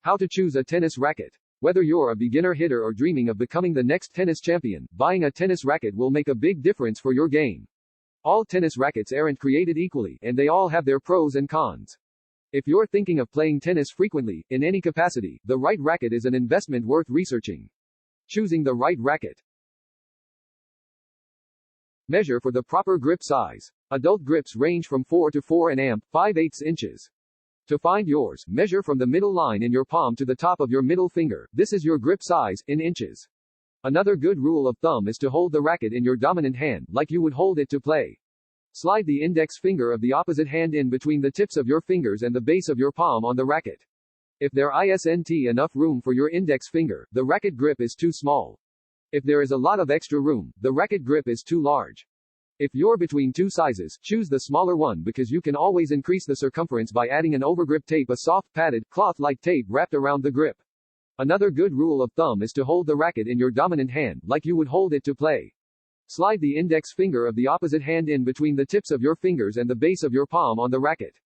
How to choose a tennis racket. Whether you're a beginner hitter or dreaming of becoming the next tennis champion, buying a tennis racket will make a big difference for your game. All tennis rackets aren't created equally, and they all have their pros and cons. If you're thinking of playing tennis frequently, in any capacity, the right racket is an investment worth researching. Choosing the right racket. Measure for the proper grip size. Adult grips range from 4 to 4.5 inches. To find yours, measure from the middle line in your palm to the top of your middle finger. This is your grip size, in inches. Another good rule of thumb is to hold the racket in your dominant hand, like you would hold it to play. Slide the index finger of the opposite hand in between the tips of your fingers and the base of your palm on the racket. If there isn't enough room for your index finger, the racket grip is too small. If there is a lot of extra room, the racket grip is too large. If you're between two sizes, choose the smaller one because you can always increase the circumference by adding an overgrip tape, a soft, padded, cloth-like tape wrapped around the grip. Another good rule of thumb is to hold the racket in your dominant hand, like you would hold it to play. Slide the index finger of the opposite hand in between the tips of your fingers and the base of your palm on the racket.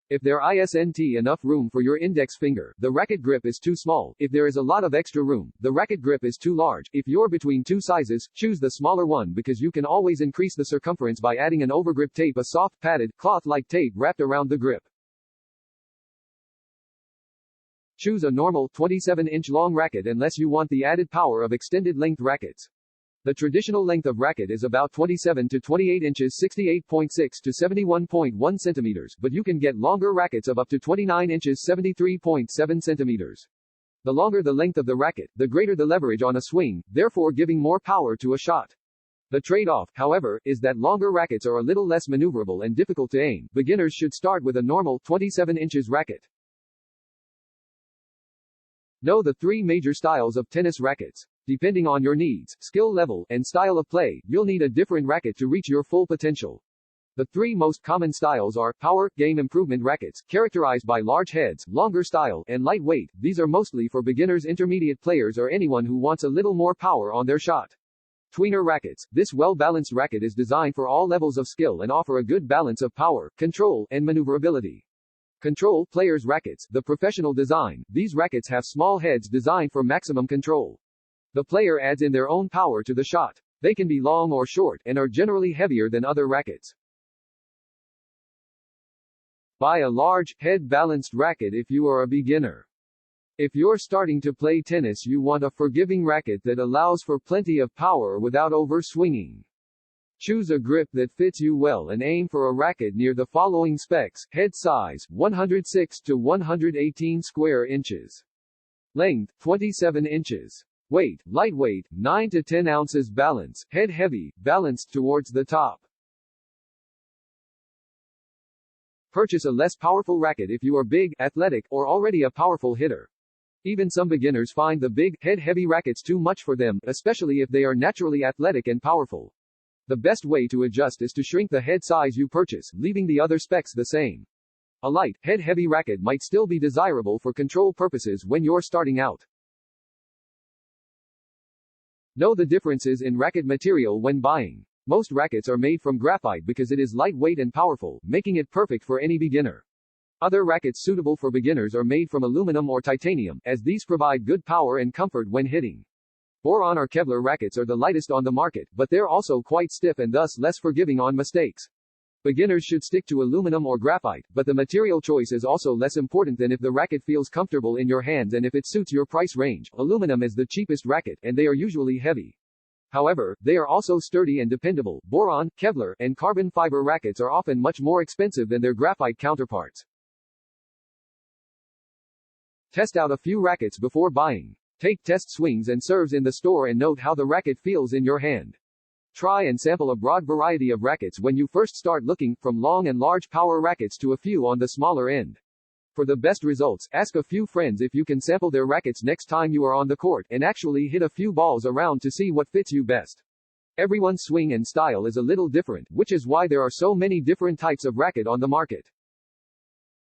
If there isn't enough room for your index finger, the racket grip is too small. If there is a lot of extra room, the racket grip is too large. If you're between two sizes, choose the smaller one because you can always increase the circumference by adding an overgrip tape, a soft, padded, cloth-like tape wrapped around the grip. Choose a normal, 27-inch long racket unless you want the added power of extended length rackets. The traditional length of racket is about 27 to 28 inches, 68.6 to 71.1 centimeters, but you can get longer rackets of up to 29 inches, 73.7 centimeters. The longer the length of the racket, the greater the leverage on a swing, therefore giving more power to a shot. The trade-off, however, is that longer rackets are a little less maneuverable and difficult to aim. Beginners should start with a normal, 27 inches racket. Know the three major styles of tennis rackets. Depending on your needs, skill level, and style of play, you'll need a different racket to reach your full potential. The three most common styles are power, game improvement rackets, characterized by large heads, longer style, and lightweight. These are mostly for beginners, intermediate players, or anyone who wants a little more power on their shot. Tweener rackets. This well-balanced racket is designed for all levels of skill and offer a good balance of power, control, and maneuverability. Control players rackets. The professional design. These rackets have small heads designed for maximum control. The player adds in their own power to the shot. They can be long or short, and are generally heavier than other rackets. Buy a large, head-balanced racket if you are a beginner. If you're starting to play tennis, you want a forgiving racket that allows for plenty of power without over-swinging. Choose a grip that fits you well and aim for a racket near the following specs: head size, 106 to 118 square inches. Length, 27 inches. Weight, lightweight, 9 to 10 ounces. Balance, head heavy, balanced towards the top. Purchase a less powerful racket if you are big, athletic, or already a powerful hitter. Even some beginners find the big, head-heavy rackets too much for them, especially if they are naturally athletic and powerful. The best way to adjust is to shrink the head size you purchase, leaving the other specs the same. A light, head-heavy racket might still be desirable for control purposes when you're starting out. Know the differences in racket material when buying. Most rackets are made from graphite because it is lightweight and powerful, making it perfect for any beginner. Other rackets suitable for beginners are made from aluminum or titanium, as these provide good power and comfort when hitting. Boron or Kevlar rackets are the lightest on the market, but they're also quite stiff and thus less forgiving on mistakes. Beginners should stick to aluminum or graphite, but the material choice is also less important than if the racket feels comfortable in your hands and if it suits your price range. Aluminum is the cheapest racket, and they are usually heavy. However, they are also sturdy and dependable. Boron, Kevlar, and carbon fiber rackets are often much more expensive than their graphite counterparts. Test out a few rackets before buying. Take test swings and serves in the store and note how the racket feels in your hand. Try and sample a broad variety of rackets when you first start looking, from long and large power rackets to a few on the smaller end. For the best results, ask a few friends if you can sample their rackets next time you are on the court, and actually hit a few balls around to see what fits you best. Everyone's swing and style is a little different, which is why there are so many different types of racket on the market.